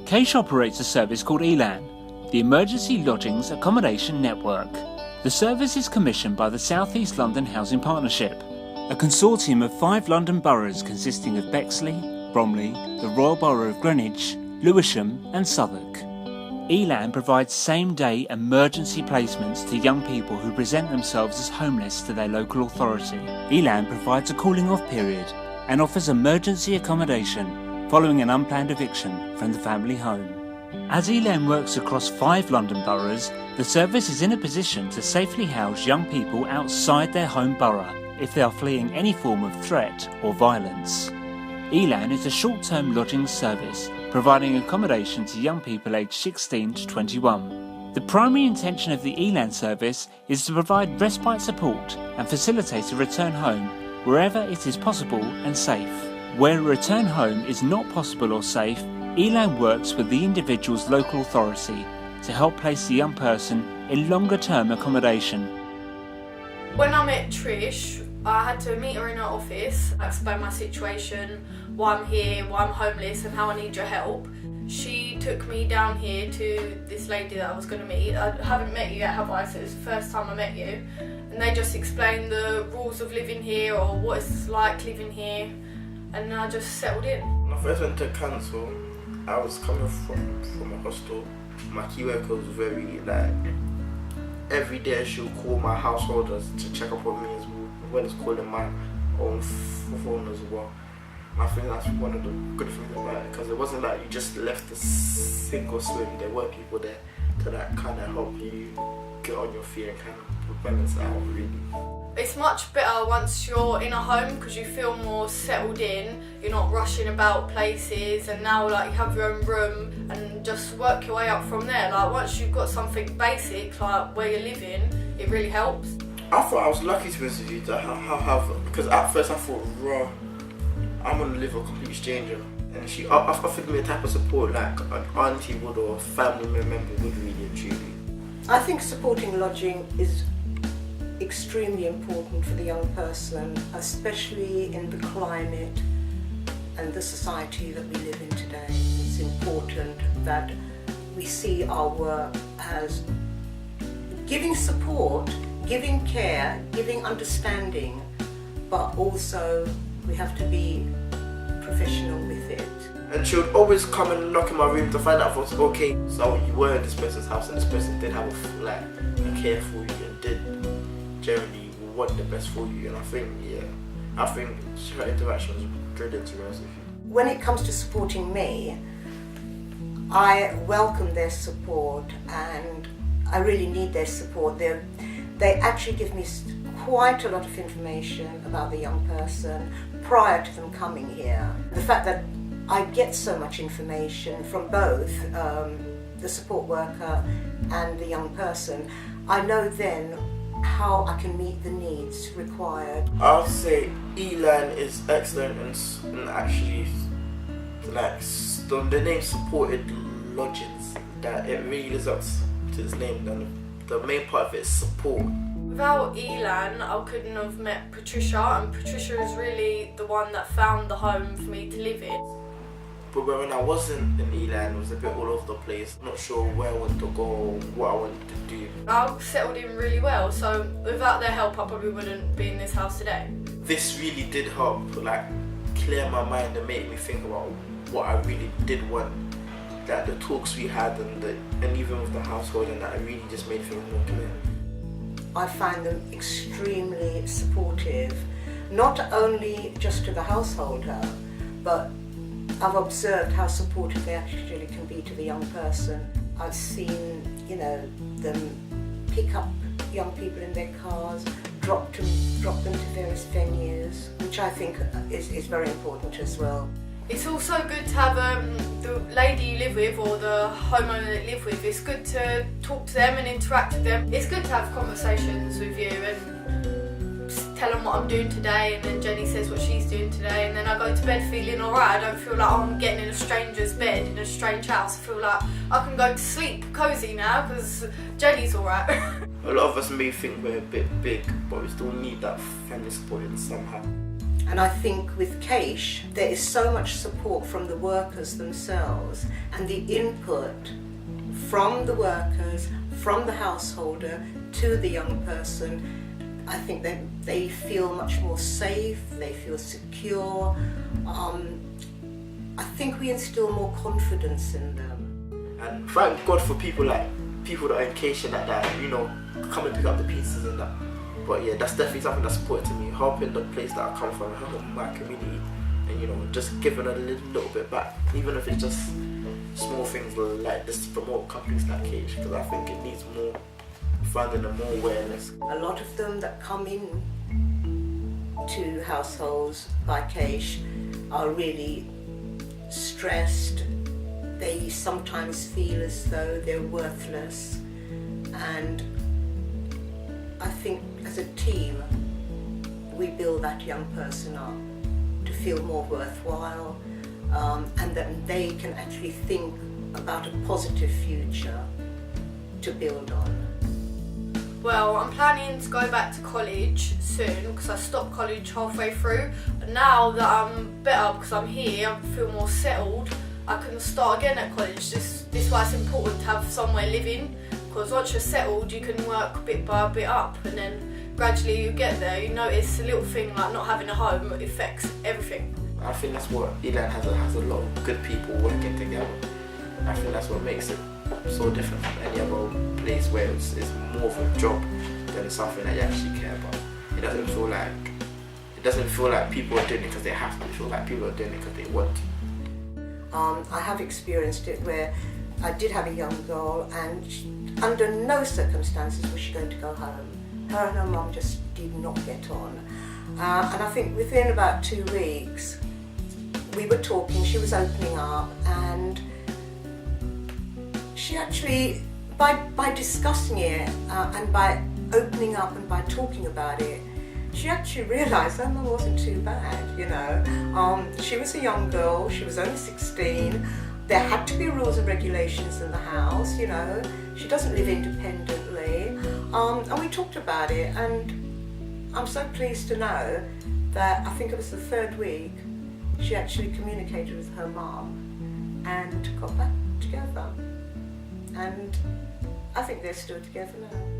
CAYSH operates a service called ELAN, the Emergency Lodgings Accommodation Network. The service is commissioned by the South East London Housing Partnership, a consortium of 5 London boroughs consisting of Bexley, Bromley, the Royal Borough of Greenwich, Lewisham and Southwark. ELAN provides same-day emergency placements to young people who present themselves as homeless to their local authority. ELAN provides a cooling-off period and offers emergency accommodation following an unplanned eviction from the family home. As ELAN works across 5 London boroughs, the service is in a position to safely house young people outside their home borough if they are fleeing any form of threat or violence. ELAN is a short-term lodging service providing accommodation to young people aged 16 to 21. The primary intention of the ELAN service is to provide respite support and facilitate a return home wherever it is possible and safe. Where a return home is not possible or safe, ELAN works with the individual's local authority to help place the young person in longer-term accommodation. When I met Trish, I had to meet her in her office, explain my situation, why I'm here, why I'm homeless and how I need your help. She took me down here to this lady that I was going to meet. I haven't met you yet, have I? So it's the first time I met you. And they just explained the rules of living here or what it's like living here. And I just settled in. When I first went to council, I was coming from a hostel. My key worker was very every day she'll call my householders to check up on me as well as calling my own phone as well. And I think that's one of the good things about it, because it wasn't like you just left to sink or swim. There were people there to kind of help you get on your feet and kind of balance it out really. It's much better once you're in a home because you feel more settled in. You're not rushing about places, and now you have your own room and just work your way up from there. Once you've got something basic like where you're living, it really helps. I thought I was lucky to be honest with you to have, because at first I thought, raw, I'm gonna live with a complete stranger, and she offered me a type of support like an auntie would or a family member would really and truly. I think supporting lodging is extremely important for the young person, especially in the climate and the society that we live in today. It's important that we see our work as giving support, giving care, giving understanding, but also we have to be professional with it. And she would always come and knock in my room to find out if it was okay. So you were in this person's house and this person did have a care for you and did generally want the best for you. And I think her interaction was brilliant, to be honest with you. When it comes to supporting me, I welcome their support and I really need their support. They actually give me quite a lot of information about the young person prior to them coming here. The fact that I get so much information from both the support worker and the young person, I know then how I can meet the needs required. I'll say ELAN is excellent and actually the name supported lodgings, that it really lives up to its name, and the main part of it is support. Without ELAN, I couldn't have met Patricia, and Patricia is really the one that found the home for me to live in. But when I wasn't in ELAN, it was a bit all over the place. Not sure where I wanted to go or what I wanted to do. I settled in really well, so without their help I probably wouldn't be in this house today. This really did help clear my mind and make me think about what I really did want. That the talks we had and even with the household, and that it really just made things more clear. I find them extremely supportive, not only just to the householder, but I've observed how supportive they actually can be to the young person. I've seen, them pick up young people in their cars, drop them to various venues, which I think is very important as well. It's also good to have the lady you live with or the homeowner that you live with. It's good to talk to them and interact with them. It's good to have conversations with you and tell them what I'm doing today, and then Jenny says what she's doing today, and then I go to bed feeling alright. I don't feel like I'm getting in a stranger's bed in a strange house. I feel like I can go to sleep cosy now because Jenny's alright. A lot of us may think we're a bit big, but we still need that family support in somehow. And I think with CAYSH, there is so much support from the workers themselves, and the input from the workers, from the householder to the young person. I think that they feel much more safe, they feel secure. I think we instill more confidence in them. And thank God for people that are in CAYSH and that, you know, come and pick up the pieces and that. But yeah, that's definitely something that's important to me, helping the place that I come from, helping my community, and you know, just giving a little bit back, even if it's just small things like this to promote companies like CAYSH, because I think it needs more funding and more awareness. A lot of them that come in to households by CAYSH are really stressed. They sometimes feel as though they're worthless, and I think as a team we build that young person up to feel more worthwhile, and that they can actually think about a positive future to build on. Well, I'm planning to go back to college soon because I stopped college halfway through. But now that I'm better because I'm here, I feel more settled, I can start again at college. This is why it's important to have somewhere living, because once you're settled you can work bit by bit up, and then gradually you get there. You notice a little thing like not having a home affects everything. I think that's what ELAN has a lot of good people working together. I think that's what makes it so different from any other place where it's more of a job than something that you actually care about. It doesn't feel like people are doing it because they have to. It feels like people are doing it because they want to. I have experienced it where I did have a young girl, and under no circumstances was she going to go home. Her and her mum just did not get on. And I think within about 2 weeks we were talking, she was opening up, and she actually, by discussing it and by opening up and by talking about it, she actually realised her mum wasn't too bad, you know. She was a young girl, she was only 16, there had to be rules and regulations in the house, you know. She doesn't live independently, and we talked about it, and I'm so pleased to know that I think it was the 3rd week she actually communicated with her mum and got back together. And I think they're still together now.